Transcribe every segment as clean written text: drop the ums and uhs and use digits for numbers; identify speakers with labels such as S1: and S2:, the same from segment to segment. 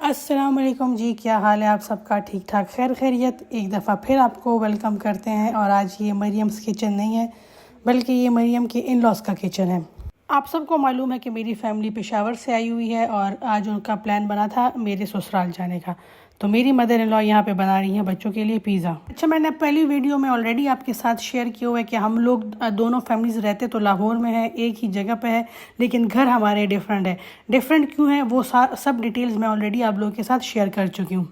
S1: السلام علیکم جی، کیا حال ہے آپ سب کا؟ ٹھیک ٹھاک، خیر خیریت؟ ایک دفعہ پھر آپ کو ویلکم کرتے ہیں۔ اور آج یہ مریم's کچن نہیں ہے بلکہ یہ مریم کے ان لاس کا کچن ہے۔ آپ سب کو معلوم ہے کہ میری فیملی پشاور سے آئی ہوئی ہے اور آج ان کا پلان بنا تھا میرے سسرال جانے کا، تو میری مدر ان لا یہاں پہ بنا رہی ہیں بچوں کے لیے پیزا۔ اچھا، میں نے پہلی ویڈیو میں آلریڈی آپ کے ساتھ شیئر کیا ہوا ہے کہ ہم لوگ دونوں فیملیز رہتے تو لاہور میں ہے، ایک ہی جگہ پہ ہے، لیکن گھر ہمارے ڈیفرنٹ ہے۔ ڈیفرنٹ کیوں ہے وہ سب ڈیٹیلز میں آلریڈی آپ لوگوں کے ساتھ شیئر کر چکی ہوں۔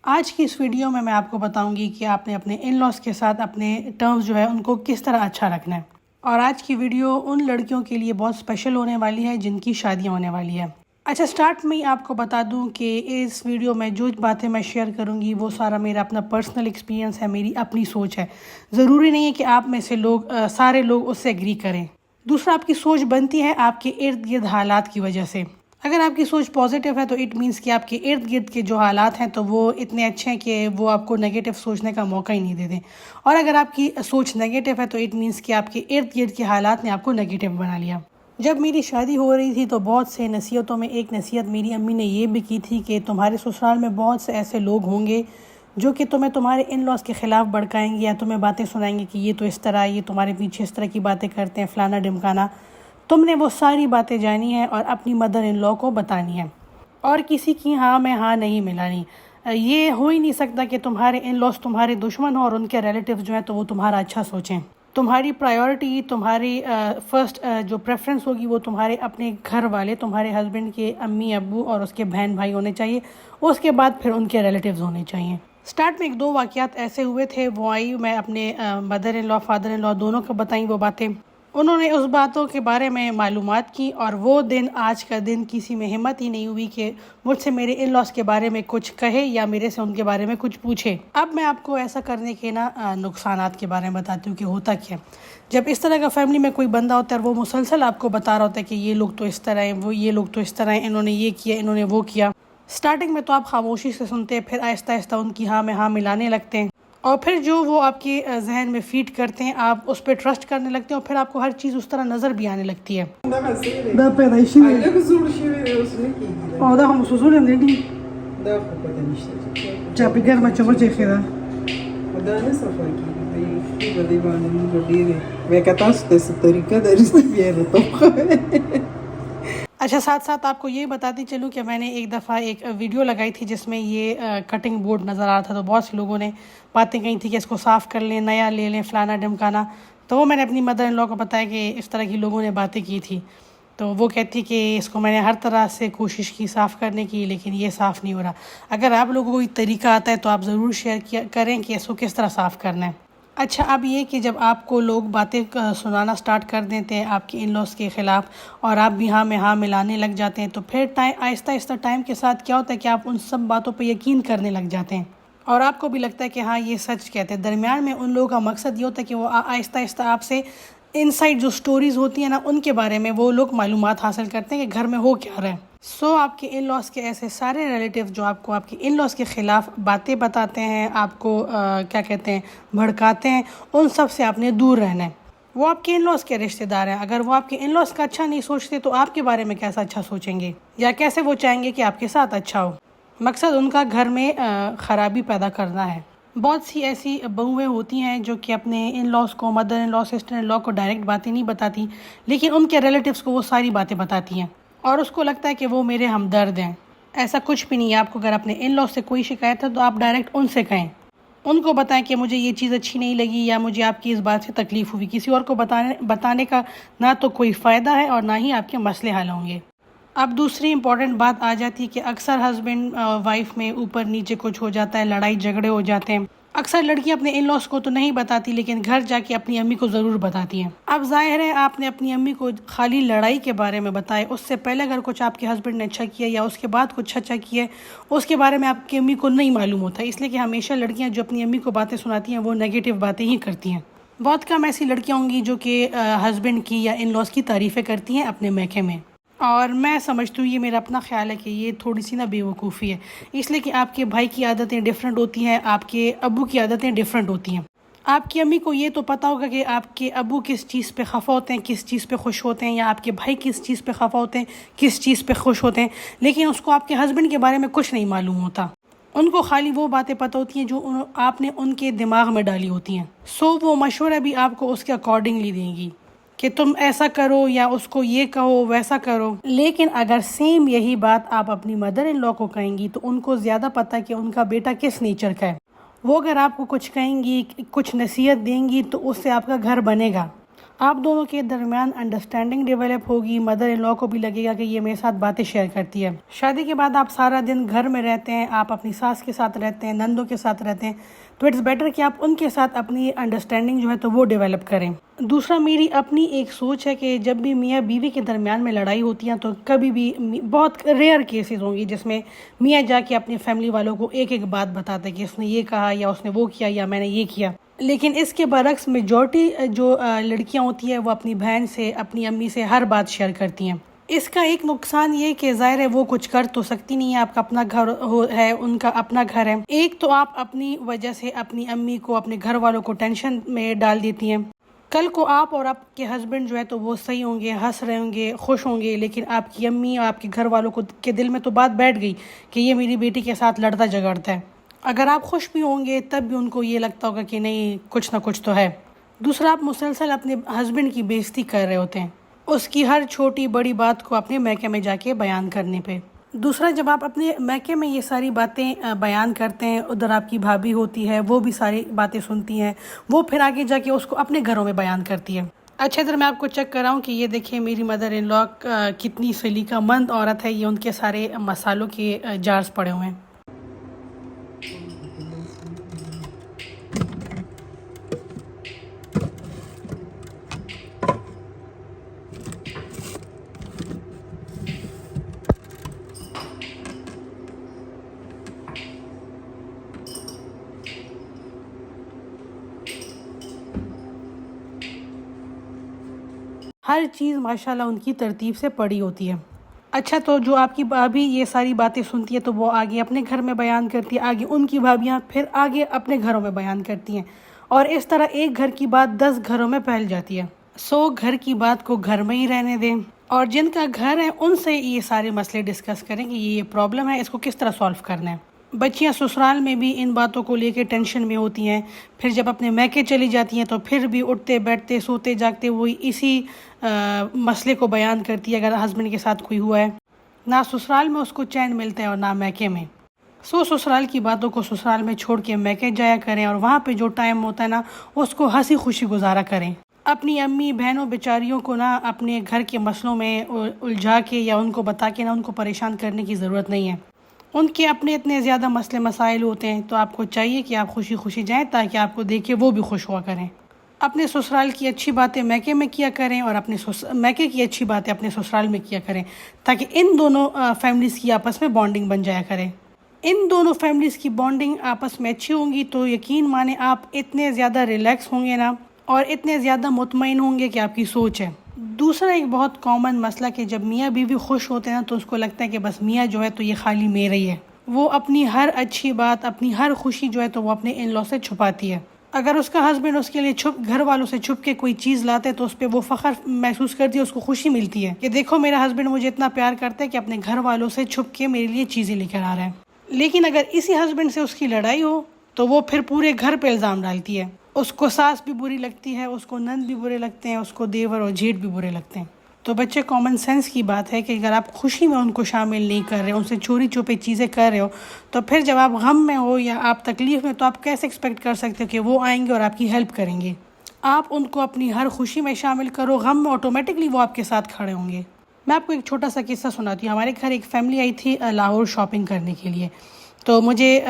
S1: آج کی اس ویڈیو میں آپ کو بتاؤں گی کہ آپ نے اپنے ان لاس کے ساتھ اپنے ٹرمز جو ہے ان کو کس طرح اچھا رکھنا ہے۔ اور آج کی ویڈیو ان لڑکیوں کے لیے بہت اسپیشل ہونے والی ہے جن کی شادیاں ہونے والی ہے۔ اچھا، سٹارٹ میں آپ کو بتا دوں کہ اس ویڈیو میں جو باتیں میں شیئر کروں گی وہ سارا میرا اپنا پرسنل ایکسپیرینس ہے، میری اپنی سوچ ہے۔ ضروری نہیں ہے کہ آپ میں سے سارے لوگ اس سے ایگری کریں۔ دوسرا، آپ کی سوچ بنتی ہے آپ کے ارد گرد حالات کی وجہ سے۔ اگر آپ کی سوچ پازیٹیو ہے تو اٹ مینس کہ آپ کے ارد گرد کے جو حالات ہیں تو وہ اتنے اچھے ہیں کہ وہ آپ کو نیگیٹو سوچنے کا موقع ہی نہیں دیتے، اور اگر آپ کی سوچ نیگیٹو ہے تو اٹ مینس کہ آپ کے ارد گرد کے حالات نے آپ کو نیگیٹو بنا لیا۔ جب میری شادی ہو رہی تھی تو بہت سے نصیحتوں میں ایک نصیحت میری امی نے یہ بھی کی تھی کہ تمہارے سسرال میں بہت سے ایسے لوگ ہوں گے جو کہ تمہیں تمہارے ان لاس کے خلاف بھڑکائیں گے یا تمہیں باتیں سنائیں گے کہ یہ تو اس طرح، یہ تمہارے پیچھے اس طرح کی باتیں کرتے ہیں، فلانا ڈمکانا۔ تم نے وہ ساری باتیں جانی ہیں اور اپنی مدر ان لا کو بتانی ہے، اور کسی کی ہاں میں ہاں نہیں ملانی۔ یہ ہو ہی نہیں سکتا کہ تمہارے ان لاس تمہارے دشمن ہوں اور ان کے ریلیٹیو جو ہیں تو وہ تمہارا اچھا سوچیں۔ تمہاری پرائیورٹی، تمہاری فرسٹ جو پریفرنس ہوگی وہ تمہارے اپنے گھر والے، تمہارے ہسبینڈ کے امی ابو اور اس کے بہن بھائی ہونے چاہیے، اس کے بعد پھر ان کے ریلیٹیوز ہونے چاہیے۔ سٹارٹ میں ایک دو واقعات ایسے ہوئے تھے، وہ آئی، میں اپنے mother in law father in لا دونوں کو بتائیں وہ باتیں۔ انہوں نے اس باتوں کے بارے میں معلومات کی، اور وہ دن آج کا دن کسی میں ہمت ہی نہیں ہوئی کہ مجھ سے میرے ان لاس کے بارے میں کچھ کہے یا میرے سے ان کے بارے میں کچھ پوچھے۔ اب میں آپ کو ایسا کرنے کے نقصانات کے بارے میں بتاتی ہوں کہ ہوتا کیا۔ جب اس طرح کا فیملی میں کوئی بندہ ہوتا ہے اور وہ مسلسل آپ کو بتا رہا ہوتا ہے کہ یہ لوگ تو اس طرح ہیں، وہ یہ لوگ تو اس طرح ہیں، انہوں نے یہ کیا، انہوں نے وہ کیا، سٹارٹنگ میں تو آپ خاموشی سے سنتے ہیں، پھر آہستہ آہستہ ان کی ہاں میں ہاں ملانے لگتے ہیں، اور پھر جو وہ آپ کے ذہن میں فیڈ کرتے ہیں آپ اس پہ ٹرسٹ کرنے لگتے ہیں، اور پھر آپ کو ہر چیز اس طرح نظر بھی آنے لگتی ہے۔ اچھا، ساتھ ساتھ آپ کو یہ بتاتی چلوں کہ میں نے ایک دفعہ ایک ویڈیو لگائی تھی جس میں یہ کٹنگ بورڈ نظر آ رہا تھا، تو بہت سے لوگوں نے باتیں کہی تھی کہ اس کو صاف کر لیں، نیا لے لیں، فلانا ڈمکانا۔ تو وہ میں نے اپنی مدر ان لا کو بتایا کہ اس طرح کی لوگوں نے باتیں کی تھی، تو وہ کہتی کہ اس کو میں نے ہر طرح سے کوشش کی صاف کرنے کی، لیکن یہ صاف نہیں ہو رہا۔ اگر آپ لوگوں کو کوئی طریقہ آتا ہے تو آپ ضرور شیئر کریں کہ اس کو کس طرح صاف کرنا ہے۔ اچھا، اب یہ کہ جب آپ کو لوگ باتیں سنانا سٹارٹ کر دیتے ہیں آپ کے ان لاس کے خلاف، اور آپ بھی ہاں میں ہاں ملانے لگ جاتے ہیں، تو پھر آہستہ آہستہ ٹائم کے ساتھ کیا ہوتا ہے کہ آپ ان سب باتوں پہ یقین کرنے لگ جاتے ہیں، اور آپ کو بھی لگتا ہے کہ ہاں یہ سچ کہتے ہیں۔ درمیان میں ان لوگوں کا مقصد یہ ہوتا ہے کہ وہ آہستہ آہستہ آپ سے انسائڈ جو سٹوریز ہوتی ہیں نا ان کے بارے میں وہ لوگ معلومات حاصل کرتے ہیں کہ گھر میں ہو کیا رہا ہے۔ آپ کے ان لاس کے ایسے سارے ریلیٹیو جو آپ کو آپ کے ان لاس کے خلاف باتیں بتاتے ہیں، آپ کو کیا کہتے ہیں بھڑکاتے ہیں، ان سب سے آپ نے دور رہنا ہے۔ وہ آپ کے ان لاس کے رشتہ دار ہیں، اگر وہ آپ کے ان لاس کا اچھا نہیں سوچتے تو آپ کے بارے میں کیسا اچھا سوچیں گے، یا کیسے وہ چاہیں گے کہ آپ کے ساتھ اچھا ہو۔ مقصد ان کا گھر میں خرابی پیدا کرنا ہے۔ بہت سی ایسی بہویں ہوتی ہیں جو کہ اپنے ان لاس کو، mother in law, sister in لا کو ڈائریکٹ باتیں نہیں بتاتی، لیکن ان کے ریلیٹیوز کو وہ ساری باتیں بتاتی ہیں، اور اس کو لگتا ہے کہ وہ میرے ہمدرد ہیں۔ ایسا کچھ بھی نہیں ہے۔ آپ کو اگر اپنے ان لاس سے کوئی شکایت ہے تو آپ ڈائریکٹ ان سے کہیں، ان کو بتائیں کہ مجھے یہ چیز اچھی نہیں لگی یا مجھے آپ کی اس بات سے تکلیف ہوئی۔ کسی اور کو بتانے کا نہ تو کوئی فائدہ ہے اور نہ ہی آپ کے مسئلے حل ہوں گے۔ اب دوسری امپورٹنٹ بات آ جاتی ہے کہ اکثر ہسبینڈ وائف میں اوپر نیچے کچھ ہو جاتا ہے، لڑائی جھگڑے ہو جاتے ہیں۔ اکثر لڑکیاں اپنے ان لاس کو تو نہیں بتاتی لیکن گھر جا کے اپنی امی کو ضرور بتاتی ہیں۔ اب ظاہر ہے آپ نے اپنی امی کو خالی لڑائی کے بارے میں بتایا، اس سے پہلے اگر کچھ آپ کے ہسبینڈ نے اچھا کیا یا اس کے بعد کچھ اچھا کیا اس کے بارے میں آپ کی امی کو نہیں معلوم ہوتا، اس لیے کہ ہمیشہ لڑکیاں جو اپنی امی کو باتیں سناتی ہیں وہ نیگیٹو باتیں ہی کرتی ہیں۔ بہت کم ایسی لڑکیاں ہوں گی جو کہ ہسبینڈ کی یا ان لاس کی تعریفیں کرتی ہیں اپنے میکے میں، اور میں سمجھتی ہوں، یہ میرا اپنا خیال ہے کہ یہ تھوڑی سی بے وقوفی ہے، اس لیے کہ آپ کے بھائی کی عادتیں ڈیفرنٹ ہوتی ہیں، آپ کے ابو کی عادتیں ڈیفرنٹ ہوتی ہیں۔ آپ کی امی کو یہ تو پتہ ہوگا کہ آپ کے ابو کس چیز پہ خفا ہوتے ہیں، کس چیز پہ خوش ہوتے ہیں، یا آپ کے بھائی کس چیز پہ خفا ہوتے ہیں، کس چیز پہ خوش ہوتے ہیں، لیکن اس کو آپ کے ہسبینڈ کے بارے میں کچھ نہیں معلوم ہوتا. ان کو خالی وہ باتیں پتہ ہوتی ہیں جو آپ نے ان کے دماغ میں ڈالی ہوتی ہیں. وہ مشورہ بھی آپ کو اس کے اکارڈنگلی دیں گی کہ تم ایسا کرو یا اس کو یہ کہو ویسا کرو. لیکن اگر سیم یہی بات آپ اپنی مدر ان لا کو کہیں گی تو ان کو زیادہ پتہ کہ ان کا بیٹا کس نیچر کا ہے. وہ اگر آپ کو کچھ کہیں گی، کچھ نصیحت دیں گی تو اس سے آپ کا گھر بنے گا. آپ دونوں کے درمیان انڈرسٹینڈنگ ڈیولپ ہوگی. مدر ان لا کو بھی لگے گا کہ یہ میرے ساتھ باتیں شیئر کرتی ہے. شادی کے بعد آپ سارا دن گھر میں رہتے ہیں، آپ اپنی ساس کے ساتھ رہتے ہیں، نندوں کے ساتھ رہتے ہیں، تو اٹس بیٹر کہ آپ ان کے ساتھ اپنی انڈرسٹینڈنگ جو ہے تو وہ ڈیولپ کریں. دوسرا، میری اپنی ایک سوچ ہے کہ جب بھی میاں بیوی کے درمیان میں لڑائی ہوتی ہے تو کبھی بھی بہت ریئر کیسز ہوں گی جس میں میاں جا کے اپنی فیملی والوں کو ایک ایک بات بتاتا ہے کہ اس نے یہ کہا یا اس نے وہ کیا یا میں نے یہ کیا. لیکن اس کے برعکس میجورٹی جو لڑکیاں ہوتی ہیں وہ اپنی بہن سے، اپنی امی سے ہر بات شیئر کرتی ہیں. اس کا ایک نقصان یہ کہ ظاہر ہے وہ کچھ کر تو سکتی نہیں ہے، آپ کا اپنا گھر ہے، ان کا اپنا گھر ہے. ایک تو آپ اپنی وجہ سے اپنی امی کو، اپنے گھر والوں کو ٹینشن میں ڈال دیتی ہیں. کل کو آپ اور آپ کے ہسبینڈ جو ہے تو وہ صحیح ہوں گے، ہنس رہے ہوں گے، خوش ہوں گے، لیکن آپ کی امی اور آپ کے گھر والوں کو کے دل میں تو بات بیٹھ گئی کہ یہ میری بیٹی کے ساتھ لڑتا جھگڑتا ہے. اگر آپ خوش بھی ہوں گے تب بھی ان کو یہ لگتا ہوگا کہ نہیں، کچھ نہ کچھ تو ہے. دوسرا، آپ مسلسل اپنے ہسبینڈ کی بے عزتی کر رہے ہوتے ہیں اس کی ہر چھوٹی بڑی بات کو اپنے میکے میں جا کے بیان کرنے پہ. دوسرا، جب آپ اپنے میکے میں یہ ساری باتیں بیان کرتے ہیں، ادھر آپ کی بھابھی ہوتی ہے، وہ بھی ساری باتیں سنتی ہیں، وہ پھر آگے جا کے اس کو اپنے گھروں میں بیان کرتی ہے. اچھا، ادھر میں آپ کو چیک کر رہا ہوں کہ یہ دیکھیں میری مدر ان لا کتنی سلیقہ مند عورت ہے. یہ ان کے سارے مسالوں کے جارز پڑے ہوئے ہیں. ہر چیز ماشاءاللہ ان کی ترتیب سے پڑی ہوتی ہے. اچھا، تو جو آپ کی بھابھی یہ ساری باتیں سنتی ہے تو وہ آگے اپنے گھر میں بیان کرتی ہے، آگے ان کی بھابیاں پھر آگے اپنے گھروں میں بیان کرتی ہیں، اور اس طرح ایک گھر کی بات 10 گھروں میں پھیل جاتی ہے. گھر کی بات کو گھر میں ہی رہنے دیں، اور جن کا گھر ہے ان سے یہ سارے مسئلے ڈسکس کریں کہ یہ پرابلم ہے، اس کو کس طرح سالو کرنا ہے. بچیاں سسرال میں بھی ان باتوں کو لے کے ٹینشن میں ہوتی ہیں، پھر جب اپنے میکے چلی جاتی ہیں تو پھر بھی اٹھتے بیٹھتے سوتے جاگتے وہی اسی مسئلے کو بیان کرتی ہے. اگر ہسبینڈ کے ساتھ کوئی ہوا ہے، نہ سسرال میں اس کو چین ملتا ہے اور نہ میکے میں. سسرال کی باتوں کو سسرال میں چھوڑ کے میکے جایا کریں، اور وہاں پہ جو ٹائم ہوتا ہے نا اس کو ہنسی خوشی گزارا کریں. اپنی امی بہنوں بیچاریوں کو نہ اپنے گھر کے مسئلوں میں الجھا کے یا ان کو بتا کے نہ ان کو پریشان کرنے کی ضرورت نہیں ہے. ان کے اپنے اتنے زیادہ مسئلے مسائل ہوتے ہیں، تو آپ کو چاہیے کہ آپ خوشی خوشی جائیں تاکہ آپ کو دیکھ کے وہ بھی خوش ہوا کریں. اپنے سسرال کی اچھی باتیں میکے میں کیا کریں، اور اپنے میکے کی اچھی باتیں اپنے سسرال میں کیا کریں، تاکہ ان دونوں فیملیز کی آپس میں بانڈنگ بن جایا کرے. ان دونوں فیملیز کی بانڈنگ آپس میں اچھی ہوں گی تو یقین مانیں آپ اتنے زیادہ ریلیکس ہوں گے نا، اور اتنے زیادہ مطمئن ہوں گے کہ آپ کی سوچ ہے. دوسرا ایک بہت کامن مسئلہ کہ جب میاں بیوی خوش ہوتے ہیں نا تو اس کو لگتا ہے کہ بس میاں جو ہے تو یہ خالی میرا ہی ہے. وہ اپنی ہر اچھی بات، اپنی ہر خوشی جو ہے تو وہ اپنے ان لا سے چھپاتی ہے. اگر اس کا ہسبینڈ اس کے لیے گھر والوں سے چھپ کے کوئی چیز لاتے ہے تو اس پہ وہ فخر محسوس کرتی ہے، اس کو خوشی ملتی ہے کہ دیکھو میرا ہسبینڈ مجھے اتنا پیار کرتا ہے کہ اپنے گھر والوں سے چھپ کے میرے لیے چیزیں لے کر آ رہا ہے. لیکن اگر اسی ہسبینڈ سے اس کی لڑائی ہو تو وہ پھر پورے گھر پہ الزام ڈالتی ہے. اس کو ساس بھی بری لگتی ہے، اس کو نند بھی برے لگتے ہیں، اس کو دیور اور جیٹ بھی برے لگتے ہیں. تو بچے، کامن سینس کی بات ہے کہ اگر آپ خوشی میں ان کو شامل نہیں کر رہے، ان سے چوری چھپے چیزیں کر رہے ہو، تو پھر جب آپ غم میں ہو یا آپ تکلیف میں تو آپ کیسے ایکسپیکٹ کر سکتے ہو کہ وہ آئیں گے اور آپ کی ہیلپ کریں گے. آپ ان کو اپنی ہر خوشی میں شامل کرو، غم میں آٹومیٹکلی وہ آپ کے ساتھ کھڑے ہوں گے. میں آپ کو ایک چھوٹا سا قصہ سناتی ہوں. ہمارے گھر ایک فیملی آئی تھی لاہور شاپنگ کرنے کے لیے. تو مجھے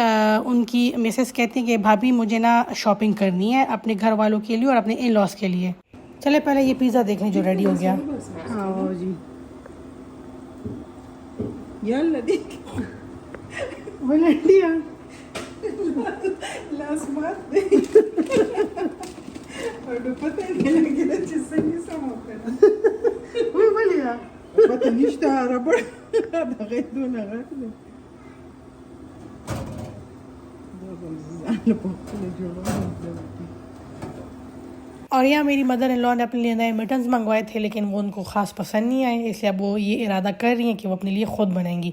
S1: ان کی مسز کہتی ہیں کہ بھابھی مجھے نا شاپنگ کرنی ہے اپنے گھر والوں کے لیے اور اپنے ان لاس کے لیے. چلے پہلے یہ پیزا دیکھ لیں جو ریڈی ہو گیا.
S2: ہاں جی، یاللہ دیکھ
S1: ولنڈیا
S2: لاس مات دے اور پتہ نہیں لگے دا چې څنګه سمو کنه
S1: وی ولیا
S2: پتہ نشته ربړ دغه دونه غاړه دا به ځان په خپل جوړول
S1: اور یہاں میری مدر ان لا نے اپنے لیے نئے میٹنز منگوائے تھے، لیکن وہ ان کو خاص پسند نہیں آئے، اس لیے اب وہ یہ ارادہ کر رہی ہیں کہ وہ اپنے لیے خود بنائیں گی۔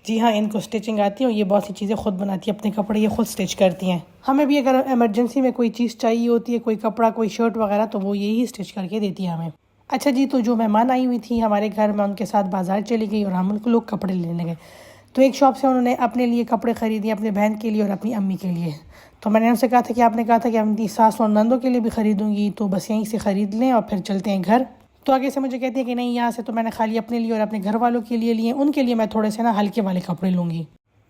S1: جی ہاں، ان کو اسٹچنگ آتی ہے اور یہ بہت سی چیزیں خود بناتی ہیں، اپنے کپڑے یہ خود اسٹچ کرتی ہیں۔ ہمیں بھی اگر ایمرجنسی میں کوئی چیز چاہیے ہوتی ہے، کوئی کپڑا، کوئی شرٹ وغیرہ، تو وہ یہی اسٹچ کر کے دیتی ہے ہمیں۔ اچھا جی، تو جو مہمان آئی ہوئی تھی ہمارے گھر میں، ان کے ساتھ بازار چلی گئی اور ہم ان کو لوگ کپڑے لینے گئے۔ تو ایک شاپ سے انہوں نے اپنے لیے کپڑے خریدے، اپنے بہن کے لیے اور اپنی امی کے لیے۔ تو میں نے ان سے کہا تھا کہ آپ نے کہا تھا کہ اپنی ساس اور نندوں کے لیے بھی خریدوں گی، تو بس یہیں سے خرید لیں اور پھر چلتے ہیں گھر۔ تو آگے سے مجھے کہتی ہے کہ نہیں، یہاں سے تو میں نے خالی اپنے لیے اور اپنے گھر والوں کے لیے لیے، ان کے لیے میں تھوڑے سے ہلکے والے کپڑے لوں گی۔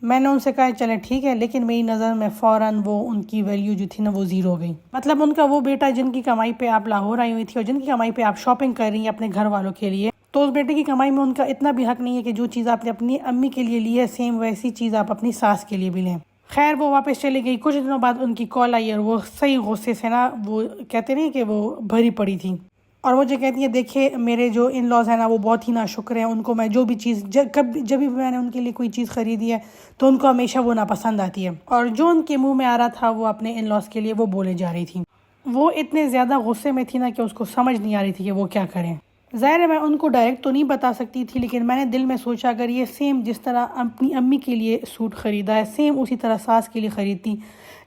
S1: میں نے ان سے کہا چلے ٹھیک ہے، لیکن میری نظر میں فوراً وہ ان کی ویلیو جو تھی وہ زیرو ہو گئی۔ مطلب ان کا وہ بیٹا جن کی کمائی پہ آپ لاہور آئی ہوئی تھی اور جن کی کمائی پہ آپ شاپنگ کر رہی ہیں اپنے گھر والوں کے لیے، تو اس بیٹے کی کمائی میں ان کا اتنا بھی حق نہیں ہے کہ جو چیز آپ نے اپنی امی کے لیے لی ہے سیم ویسی چیز آپ اپنی ساس کے لیے بھی لیں۔ خیر وہ واپس چلی گئی، کچھ دنوں بعد ان کی کال آئی اور وہ صحیح غصے سے وہ کہتے نہیں کہ وہ بھری پڑی تھی، اور مجھے کہتی ہے دیکھیں میرے جو ان لاز ہیں وہ بہت ہی ناشکر ہیں، ان کو میں جو بھی چیز جب بھی میں نے ان کے لیے کوئی چیز خریدی ہے تو ان کو ہمیشہ وہ ناپسند آتی ہے، اور جو ان کے منہ میں آ رہا تھا وہ اپنے ان لاز کے لیے وہ بولے جا رہی تھی۔ وہ اتنے زیادہ غصے میں تھی کہ اس کو سمجھ نہیں آ رہی تھی کہ وہ کیا کریں۔ ظاہر ہے میں ان کو ڈائریکٹ تو نہیں بتا سکتی تھی، لیکن میں نے دل میں سوچا اگر یہ سیم جس طرح اپنی امی کے لیے سوٹ خریدا ہے سیم اسی طرح ساس کے لیے خریدتی،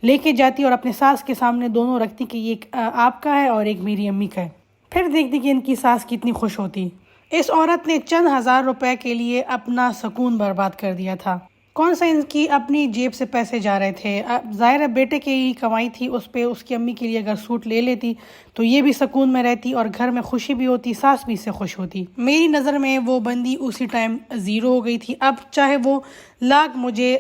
S1: لے کے جاتی اور اپنے ساس کے سامنے دونوں رکھتی کہ یہ ایک آپ کا ہے اور ایک میری امی کا ہے، پھر دیکھتی کہ ان کی ساس کتنی خوش ہوتی۔ اس عورت نے چند ہزار روپے کے لیے اپنا سکون برباد کر دیا تھا۔ کون سا ان کی اپنی جیب سے پیسے جا رہے تھے؟ ظاہر ہے بیٹے کی کمائی تھی، اس پہ اس کی امی کے لیے اگر سوٹ لے لیتی تو یہ بھی سکون میں رہتی اور گھر میں خوشی بھی ہوتی، ساس بھی اس سے خوش ہوتی۔ میری نظر میں وہ بندی اسی ٹائم زیرو ہو گئی تھی۔ اب چاہے وہ لاکھ مجھے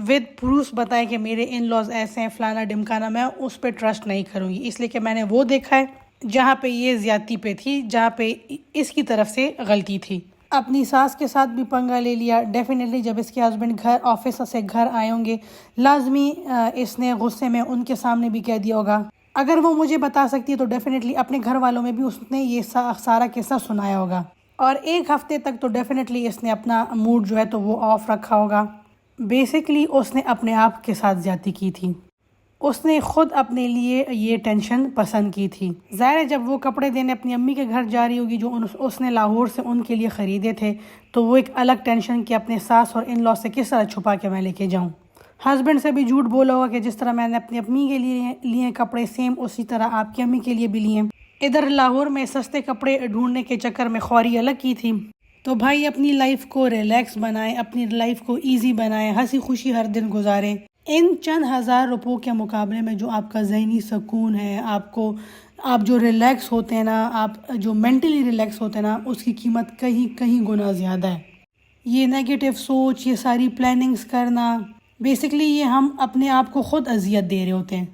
S1: ود پروفs بتائے کہ میرے ان لاز ایسے ہیں فلانا ڈمکانا، میں اس پہ ٹرسٹ نہیں کروں گی، اس لیے کہ میں نے وہ دیکھا ہے جہاں پہ یہ زیادتی پہ تھی، جہاں پہ اس کی طرف سے غلطی تھی۔ اپنی ساس کے ساتھ بھی پنگا لے لیا۔ ڈیفینیٹلی جب اس کے ہسبینڈ آفس سے گھر آئے ہوں گے، لازمی اس نے غصے میں ان کے سامنے بھی کہہ دیا ہوگا۔ اگر وہ مجھے بتا سکتی ہے تو ڈیفینیٹلی اپنے گھر والوں میں بھی اس نے یہ سارا قصہ سنایا ہوگا، اور ایک ہفتے تک تو ڈیفینیٹلی اس نے اپنا موڈ جو ہے تو وہ آف رکھا ہوگا۔ بیسکلی اس نے اپنے آپ کے ساتھ زیادتی کی تھی، اس نے خود اپنے لیے یہ ٹینشن پسند کی تھی۔ ظاہر ہے جب وہ کپڑے دینے اپنی امی کے گھر جا رہی ہوگی جو اس نے لاہور سے ان کے لیے خریدے تھے، تو وہ ایک الگ ٹینشن کہ اپنے ساس اور ان لا سے کس طرح چھپا کے میں لے کے جاؤں۔ ہسبینڈ سے بھی جھوٹ بولا ہوگا کہ جس طرح میں نے اپنی امی کے لیے کپڑے سیم اسی طرح آپ کی امی کے لیے بھی لیے۔ ادھر لاہور میں سستے کپڑے ڈھونڈنے کے چکر میں خواری الگ کی تھی۔ تو بھائی اپنی لائف کو ریلیکس بنائیں، اپنی لائف کو ایزی بنائیں، ہنسی خوشی ہر دن گزاریں۔ ان چند ہزار روپوں کے مقابلے میں جو آپ کا ذہنی سکون ہے، آپ جو ریلیکس ہوتے ہیں نا، آپ جو مینٹلی ریلیکس ہوتے ہیں نا، اس کی قیمت کہیں گنا زیادہ ہے۔ یہ نیگیٹو سوچ، یہ ساری پلاننگز کرنا، بیسکلی یہ ہم اپنے آپ کو خود اذیت دے رہے ہوتے ہیں۔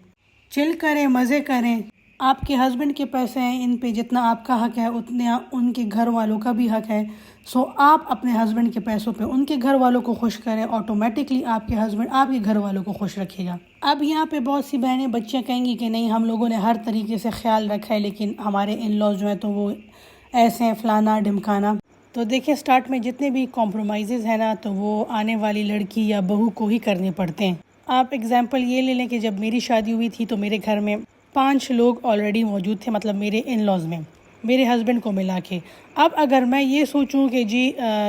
S1: چل کریں، مزے کریں، آپ کے ہسبینڈ کے پیسے ہیں، ان پہ جتنا آپ کا حق ہے اتنا ان کے گھر والوں کا بھی حق ہے۔ سو آپ اپنے ہسبینڈ کے پیسوں پہ ان کے گھر والوں کو خوش کریں، آٹومیٹکلی آپ کے ہسبینڈ آپ کے گھر والوں کو خوش رکھے گا۔ اب یہاں پہ بہت سی بہنیں بچیاں کہیں گی کہ نہیں ہم لوگوں نے ہر طریقے سے خیال رکھا ہے، لیکن ہمارے ان لاز جو ہیں تو وہ ایسے ہیں فلانا ڈھمکانا۔ تو دیکھیں سٹارٹ میں جتنے بھی کمپرومائزز ہیں نا تو وہ آنے والی لڑکی یا بہو کو ہی کرنے پڑتے ہیں۔ آپ ایگزامپل یہ لے لیں کہ جب میری شادی ہوئی تھی تو میرے گھر میں 5 لوگ آلریڈی موجود تھے، مطلب میرے ان لاز میں، میرے ہسبینڈ کو ملا کے۔ اب اگر میں یہ سوچوں کہ جی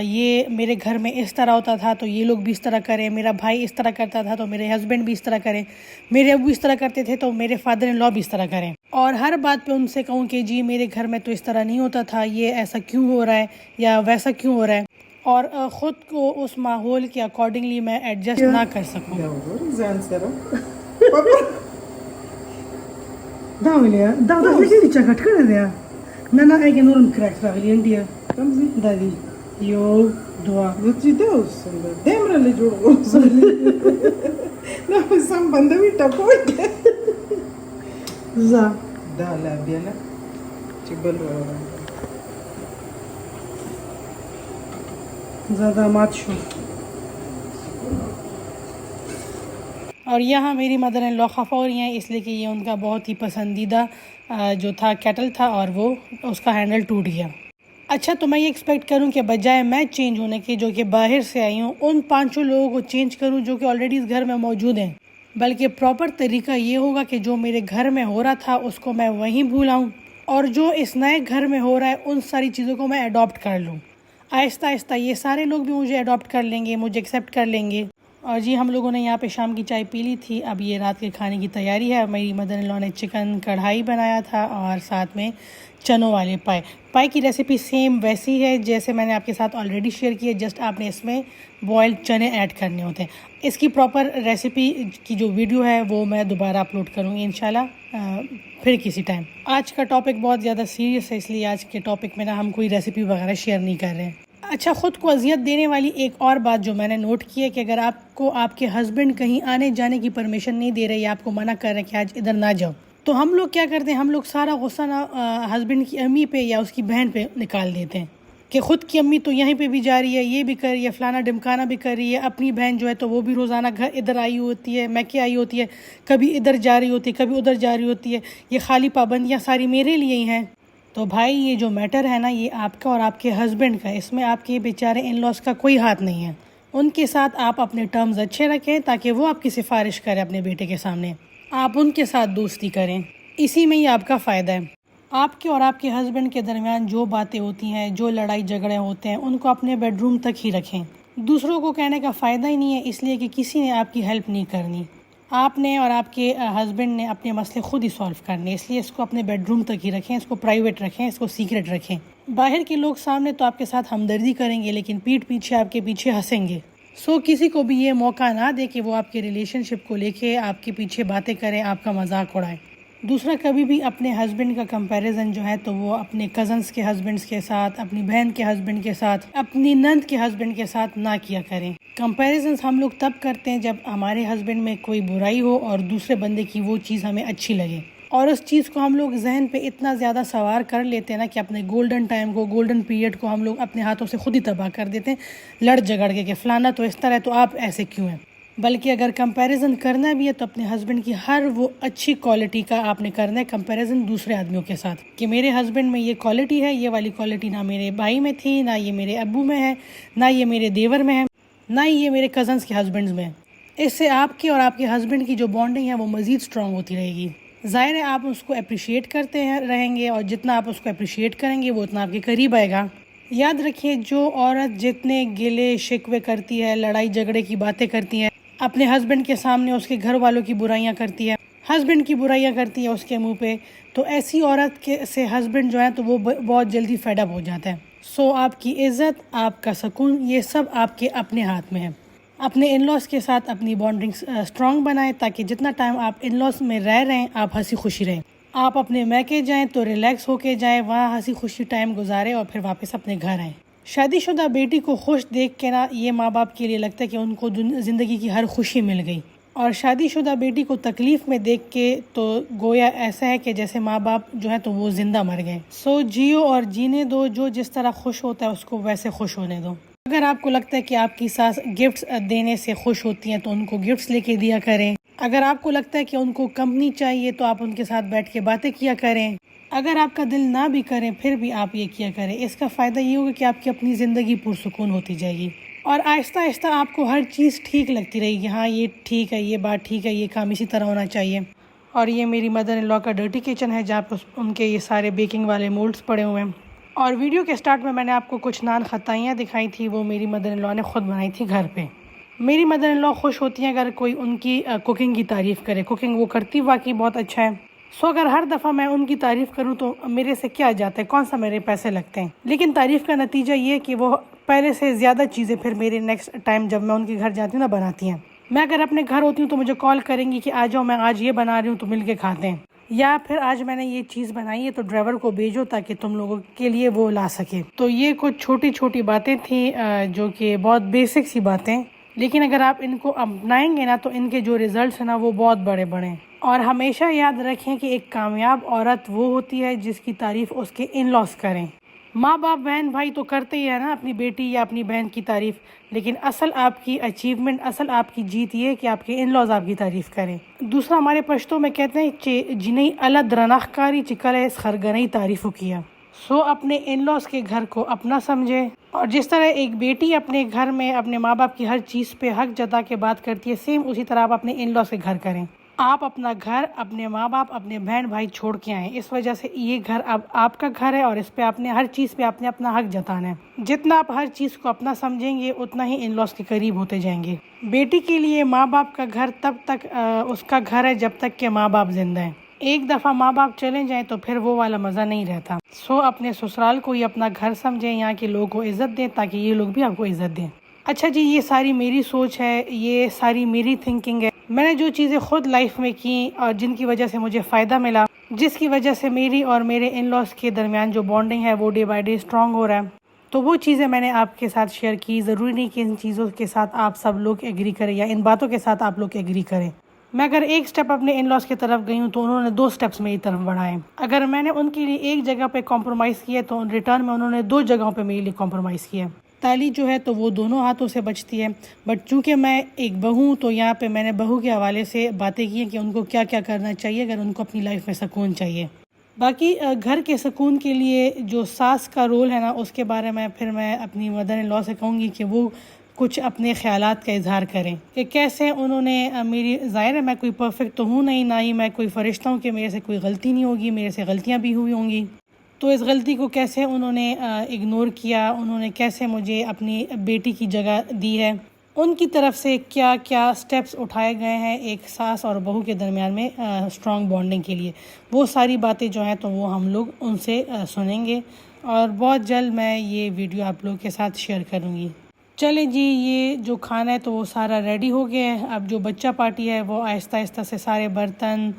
S1: یہ میرے گھر میں اس طرح ہوتا تھا تو یہ لوگ بھی اس طرح کریں، میرا بھائی اس طرح کرتا تھا تو میرے ہسبینڈ بھی اس طرح کریں، میرے ابو اس طرح کرتے تھے تو میرے فادر ان لا بھی اس طرح کریں، اور ہر بات پہ ان سے کہوں کہ جی میرے گھر میں تو اس طرح نہیں ہوتا تھا، یہ ایسا کیوں ہو رہا ہے یا ویسا کیوں ہو رہا ہے، اور خود کو اس ماحول کے اکارڈنگلی میں ایڈجسٹ نہ کر سکوں۔ Nana ai que norm cracks raglian dia.
S2: Kamzi.
S1: Dadi. Yo dua.
S2: Ruchi Deus. Demra le jodo. Na sam banda vi tapoit.
S1: Za.
S2: Da la biana. Chibal wala.
S1: زیادہ مات شو۔ اور یہاں میری مدر ان لا خفا ہو رہی ہیں اس لیے کہ یہ ان کا بہت ہی پسندیدہ جو تھا کیٹل تھا اور وہ اس کا ہینڈل ٹوٹ گیا۔ اچھا تو میں یہ ایکسپیکٹ کروں کہ بجائے میں چینج ہونے کے جو کہ باہر سے آئی ہوں، ان 5 لوگوں کو چینج کروں جو کہ آلریڈی اس گھر میں موجود ہیں۔ بلکہ پراپر طریقہ یہ ہوگا کہ جو میرے گھر میں ہو رہا تھا اس کو میں وہیں بھولاؤں، اور جو اس نئے گھر میں ہو رہا ہے ان ساری چیزوں کو میں اڈاپٹ کر لوں۔ آہستہ آہستہ یہ سارے لوگ بھی مجھے اڈاپٹ کر لیں گے، مجھے ایکسیپٹ کر لیں گے۔ اور جی ہم لوگوں نے یہاں پہ شام کی چائے پی لی تھی، اب یہ رات کے کھانے کی تیاری ہے۔ میری مدر ان لاء نے چکن کڑھائی بنایا تھا اور ساتھ میں چنوں والے پائے۔ پائے کی ریسیپی سیم ویسی ہے جیسے میں نے آپ کے ساتھ آلریڈی شیئر کی ہے، جسٹ آپ نے اس میں بوائلڈ چنے ایڈ کرنے ہوتے ہیں۔ اس کی پراپر ریسیپی کی جو ویڈیو ہے وہ میں دوبارہ اپلوڈ کروں گی انشاءاللہ پھر کسی ٹائم۔ آج کا ٹاپک بہت زیادہ سیریس ہے، اس لیے آج کے ٹاپک میں نا ہم کوئی ریسیپی وغیرہ شیئر نہیں کر رہے ہیں۔ اچھا، خود کو اذیت دینے والی ایک اور بات جو میں نے نوٹ کی ہے کہ اگر آپ کو آپ کے ہسبینڈ کہیں آنے جانے کی پرمیشن نہیں دے رہے یا آپ کو منع کر رہے کہ آج ادھر نہ جاؤ، تو ہم لوگ کیا کرتے ہیں، ہم لوگ سارا غصہ نا ہسبینڈ کی امی پہ یا اس کی بہن پہ نکال دیتے ہیں کہ خود کی امی تو یہیں پہ بھی جا رہی ہے، یہ بھی کر رہی ہے، فلانا ڈمکانا بھی کر رہی ہے، اپنی بہن جو ہے تو وہ بھی روزانہ گھر ادھر آئی ہوتی ہے، میکے آئی ہوتی ہے، کبھی ادھر جا رہی ہوتی ہے، کبھی ادھر جا رہی ہوتی ہے، یہ خالی پابندیاں ساری میرے لیے ہی ہیں۔ تو بھائی یہ جو میٹر ہے نا یہ آپ کا اور آپ کے ہسبینڈ کا، اس میں آپ کے بیچارے ان لاس کا کوئی ہاتھ نہیں ہے۔ ان کے ساتھ آپ اپنے ٹرمز اچھے رکھیں تاکہ وہ آپ کی سفارش کریں اپنے بیٹے کے سامنے، آپ ان کے ساتھ دوستی کریں، اسی میں ہی آپ کا فائدہ ہے۔ آپ کے اور آپ کے ہسبینڈ کے درمیان جو باتیں ہوتی ہیں، جو لڑائی جھگڑے ہوتے ہیں، ان کو اپنے بیڈ روم تک ہی رکھیں۔ دوسروں کو کہنے کا فائدہ ہی نہیں ہے، اس لیے کہ کسی نے آپ کی ہیلپ نہیں کرنی، آپ نے اور آپ کے ہسبینڈ نے اپنے مسئلے خود ہی سالو کرنے، اس لیے اس کو اپنے بیڈ روم تک ہی رکھیں، اس کو پرائیویٹ رکھیں، اس کو سیکرٹ رکھیں۔ باہر کے لوگ سامنے تو آپ کے ساتھ ہمدردی کریں گے لیکن پیٹھ پیچھے آپ کے پیچھے ہنسیں گے۔ سو کسی کو بھی یہ موقع نہ دے کہ وہ آپ کے ریلیشن شپ کو لے کے آپ کے پیچھے باتیں کریں، آپ کا مذاق اڑائیں۔ دوسرا، کبھی بھی اپنے ہسبینڈ کا کمپیریزن جو ہے تو وہ اپنے کزنس کے ہسبینڈس کے ساتھ، اپنی بہن کے ہسبینڈ کے ساتھ، اپنی نند کے ہسبینڈ کے ساتھ نہ کیا کریں۔ کمپیریزنس ہم لوگ تب کرتے ہیں جب ہمارے ہسبینڈ میں کوئی برائی ہو اور دوسرے بندے کی وہ چیز ہمیں اچھی لگے، اور اس چیز کو ہم لوگ ذہن پہ اتنا زیادہ سوار کر لیتے ہیں نا کہ اپنے گولڈن ٹائم کو، گولڈن پیریڈ کو ہم لوگ اپنے ہاتھوں سے خود ہی تباہ کر دیتے ہیں، لڑ جھگڑ کے کہ فلانا تو اس طرح ہے تو آپ ایسے کیوں ہیں۔ بلکہ اگر کمپیریزن کرنا بھی ہے تو اپنے ہسبینڈ کی ہر وہ اچھی کوالٹی کا آپ نے کرنا ہے کمپیریزن دوسرے آدمیوں کے ساتھ، کہ میرے ہسبینڈ میں یہ کوالٹی ہے، یہ والی کوالٹی نہ میرے بھائی میں تھی، نہ یہ میرے ابو میں ہے، نہ یہ میرے دیور میں ہے، نہ ہی یہ میرے کزنس کے ہسبینڈز میں ہے۔ اس سے آپ کے اور آپ کے ہسبینڈ کی جو بانڈنگ ہے وہ مزید اسٹرانگ ہوتی رہے گی۔ ظاہر ہے آپ اس کو اپریشیٹ کرتے رہیں گے، اور جتنا آپ اس کو اپریشیٹ کریں گے وہ اتنا آپ کے قریب آئے گا۔ یاد رکھیے، جو عورت جتنے گلے شکوے کرتی ہے، لڑائی جھگڑے کی باتیں کرتی ہے، اپنے ہسبینڈ کے سامنے اس کے گھر والوں کی برائیاں کرتی ہے، ہسبینڈ کی برائیاں کرتی ہے اس کے منہ پہ، تو ایسی عورت کے سے ہسبینڈ جو ہے تو وہ بہت جلدی فیڈ اپ ہو جاتا ہے۔ سو آپ کی عزت، آپ کا سکون، یہ سب آپ کے اپنے ہاتھ میں ہے۔ اپنے ان لاس کے ساتھ اپنی بانڈنگ اسٹرانگ بنائیں تاکہ جتنا ٹائم آپ ان لاس میں رہ رہے ہیں آپ ہنسی خوشی رہیں۔ آپ اپنے میکے جائیں تو ریلیکس ہو کے جائیں، وہاں ہنسی خوشی ٹائم گزاریں اور پھر واپس اپنے گھر آئیں۔ شادی شدہ بیٹی کو خوش دیکھ کے نا یہ ماں باپ کے لیے لگتا ہے کہ ان کو زندگی کی ہر خوشی مل گئی، اور شادی شدہ بیٹی کو تکلیف میں دیکھ کے تو گویا ایسا ہے کہ جیسے ماں باپ جو ہے تو وہ زندہ مر گئے۔ سو جیو اور جینے دو، جو جس طرح خوش ہوتا ہے اس کو ویسے خوش ہونے دو۔ اگر آپ کو لگتا ہے کہ آپ کی ساس گفٹس دینے سے خوش ہوتی ہیں تو ان کو گفٹس لے کے دیا کریں۔ اگر آپ کو لگتا ہے کہ ان کو کمپنی چاہیے تو آپ ان کے ساتھ بیٹھ کے باتیں کیا کریں۔ اگر آپ کا دل نہ بھی کریں پھر بھی آپ یہ کیا کریں۔ اس کا فائدہ یہ ہوگا کہ آپ کی اپنی زندگی پرسکون ہوتی جائے گی، اور آہستہ آہستہ آپ کو ہر چیز ٹھیک لگتی رہے گی۔ ہاں یہ ٹھیک ہے، یہ بات ٹھیک ہے، یہ کام اسی طرح ہونا چاہیے۔ اور یہ میری مدر ان لاء کا ڈرٹی کچن ہے جہاں پر ان کے یہ سارے بیکنگ والے مولڈز پڑے ہوئے ہیں۔ اور ویڈیو کے سٹارٹ میں نے آپ کو کچھ نان خطائیاں دکھائی تھی، وہ میری مدر ان لاء نے خود بنائی تھی گھر پہ۔ میری مدر ان لاء خوش ہوتی ہیں اگر کوئی ان کی کوکنگ کی تعریف کرے، کوکنگ وہ کرتی واقعی بہت اچھا ہے۔ سو اگر ہر دفعہ میں ان کی تعریف کروں تو میرے سے کیا جاتا ہے، کون سا میرے پیسے لگتے ہیں، لیکن تعریف کا نتیجہ یہ کہ وہ پہلے سے زیادہ چیزیں پھر میرے نیکسٹ ٹائم جب میں ان کے گھر جاتی ہوں نا بناتی ہیں۔ میں اگر اپنے گھر ہوتی ہوں تو مجھے کال کریں گی کہ آ جاؤ، میں آج یہ بنا رہی ہوں تو مل کے کھاتے ہیں، یا پھر آج میں نے یہ چیز بنائی ہے تو ڈرائیور کو بھیجو تاکہ تم لوگوں کے لیے وہ لا سکے۔ تو یہ کچھ چھوٹی چھوٹی باتیں تھیں جو کہ بہت بیسک سی باتیں، لیکن اگر آپ ان کو اپنائیں گے نا تو ان کے جو ریزلٹس ہیں نا وہ بہت بڑے بڑے ہیں۔ اور ہمیشہ یاد رکھیں کہ ایک کامیاب عورت وہ ہوتی ہے جس کی تعریف اس کے ان لاس کریں۔ ماں باپ بہن بھائی تو کرتے ہی ہے نا اپنی بیٹی یا اپنی بہن کی تعریف، لیکن اصل آپ کی اچیومنٹ، اصل آپ کی جیت یہ ہے کہ آپ کے ان لاز آپ کی تعریف کریں۔ دوسرا، ہمارے پشتوں میں کہتے ہیں جنہیں اللہ درناخ کاری چکل ہے اس خرگنئی تعریف کیا۔ سو اپنے ان لاز کے گھر کو اپنا سمجھے اور جس طرح ایک بیٹی اپنے گھر میں اپنے ماں باپ کی ہر چیز پہ حق جتا کے بات کرتی ہے، سیم اسی طرح آپ اپنے ان لاس کے گھر کریں۔ آپ اپنا گھر، اپنے ماں باپ، اپنے بہن بھائی چھوڑ کے آئیں، اس وجہ سے یہ گھر اب آپ کا گھر ہے اور اس پہ آپ نے ہر چیز پہ آپ نے اپنا حق جتانا ہے۔ جتنا آپ ہر چیز کو اپنا سمجھیں گے اتنا ہی ان لاس کے قریب ہوتے جائیں گے۔ بیٹی کے لیے ماں باپ کا گھر تب تک اس کا گھر ہے جب تک کہ ماں باپ زندہ ہیں۔ ایک دفعہ ماں باپ چلے جائیں تو پھر وہ والا مزہ نہیں رہتا۔ اپنے سسرال کو ہی اپنا گھر سمجھیں، یہاں کے لوگوں کو عزت دیں تاکہ یہ لوگ بھی آپ کو عزت دیں۔ اچھا جی، یہ ساری میری سوچ ہے، یہ ساری میری تھنکنگ ہے۔ میں نے جو چیزیں خود لائف میں کی اور جن کی وجہ سے مجھے فائدہ ملا، جس کی وجہ سے میری اور میرے ان لاس کے درمیان جو بانڈنگ ہے وہ ڈے بائی ڈے اسٹرانگ ہو رہا ہے، تو وہ چیزیں میں نے آپ کے ساتھ شیئر کی۔ ضروری نہیں کہ ان چیزوں کے ساتھ آپ سب لوگ ایگری کریں یا ان باتوں کے ساتھ آپ لوگ ایگری کریں۔ میں اگر ایک سٹیپ اپنے ان لاس کی طرف گئی ہوں تو انہوں نے 2 سٹیپس میری طرف بڑھائے۔ اگر میں نے ان کے لیے ایک جگہ پہ کمپرومائز کیا تو ریٹرن میں انہوں نے 2 جگہوں پہ میرے لیے کمپرومائز کیا۔ تالی جو ہے تو وہ دونوں ہاتھوں سے بچتی ہے، بٹ چونکہ میں ایک بہو ہوں تو یہاں پہ میں نے بہو کے حوالے سے باتیں کی ہیں کہ ان کو کیا کیا کرنا چاہیے اگر ان کو اپنی لائف میں سکون چاہیے۔ باقی گھر کے سکون کے لیے جو ساس کا رول ہے نا، اس کے بارے میں پھر میں اپنی مدر ان لا سے کہوں گی کہ وہ کچھ اپنے خیالات کا اظہار کریں کہ کیسے انہوں نے میری، ظاہر ہے میں کوئی پرفیکٹ تو ہوں نہیں، نہ ہی میں کوئی فرشتہ ہوں کہ میرے سے کوئی غلطی نہیں ہوگی، میرے سے غلطیاں بھی ہوئی ہوں گی، تو اس غلطی کو کیسے انہوں نے اگنور کیا، انہوں نے کیسے مجھے اپنی بیٹی کی جگہ دی ہے، ان کی طرف سے کیا کیا سٹیپس اٹھائے گئے ہیں ایک ساس اور بہو کے درمیان میں اسٹرانگ بانڈنگ کے لیے، وہ ساری باتیں جو ہیں تو وہ ہم لوگ ان سے سنیں گے اور بہت جلد میں یہ ویڈیو آپ لوگ کے ساتھ شیئر کروں گی۔ چلیں جی، یہ جو کھانا ہے تو وہ سارا ریڈی ہو گیا ہے۔ اب جو بچہ پارٹی ہے وہ آہستہ آہستہ سے سارے برتن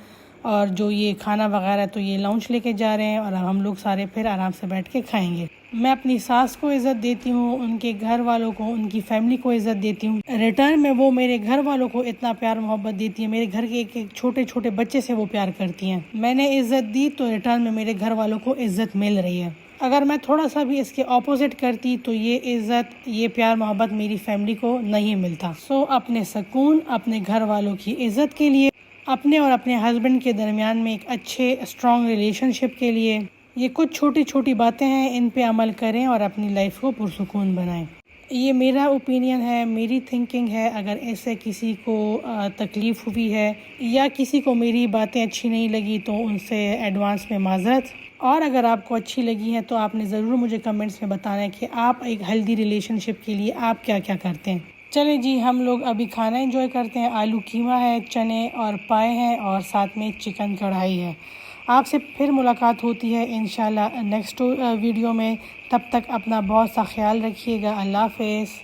S1: اور جو یہ کھانا وغیرہ تو یہ لاؤنج لے کے جا رہے ہیں اور اب ہم لوگ سارے پھر آرام سے بیٹھ کے کھائیں گے۔ میں اپنی ساس کو عزت دیتی ہوں، ان کے گھر والوں کو، ان کی فیملی کو عزت دیتی ہوں، ریٹرن میں وہ میرے گھر والوں کو اتنا پیار محبت دیتی ہے، میرے گھر کے ایک ایک چھوٹے چھوٹے بچے سے وہ پیار کرتی ہیں۔ میں نے عزت دی تو ریٹرن میں میرے گھر والوں کو عزت مل رہی ہے۔ اگر میں تھوڑا سا بھی اس کے اپوزٹ کرتی تو یہ عزت، یہ پیار محبت میری فیملی کو نہیں ملتا۔ اپنے سکون، اپنے گھر والوں کی عزت کے لیے، اپنے اور اپنے ہسبینڈ کے درمیان میں ایک اچھے اسٹرانگ ریلیشن شپ کے لیے، یہ کچھ چھوٹی چھوٹی باتیں ہیں، ان پہ عمل کریں اور اپنی لائف کو پرسکون بنائیں۔ یہ میرا اوپینین ہے، میری تھنکنگ ہے۔ اگر اس سے کسی کو تکلیف ہوئی ہے یا کسی کو میری باتیں اچھی نہیں لگی تو ان سے ایڈوانس میں معذرت، اور اگر آپ کو اچھی لگی ہے تو آپ نے ضرور مجھے کمنٹس میں بتانا ہے کہ آپ ایک ہیلدی ریلیشن شپ کے لیے آپ کیا کیا کرتے ہیں۔ چلیں جی، ہم لوگ ابھی کھانا انجوائے کرتے ہیں۔ آلو قیمہ ہے، چنے اور پائے ہیں اور ساتھ میں چکن کڑھائی ہے۔ آپ سے پھر ملاقات ہوتی ہے انشاءاللہ نیکسٹ ویڈیو میں، تب تک اپنا بہت سا خیال رکھیے گا۔ اللہ حافظ۔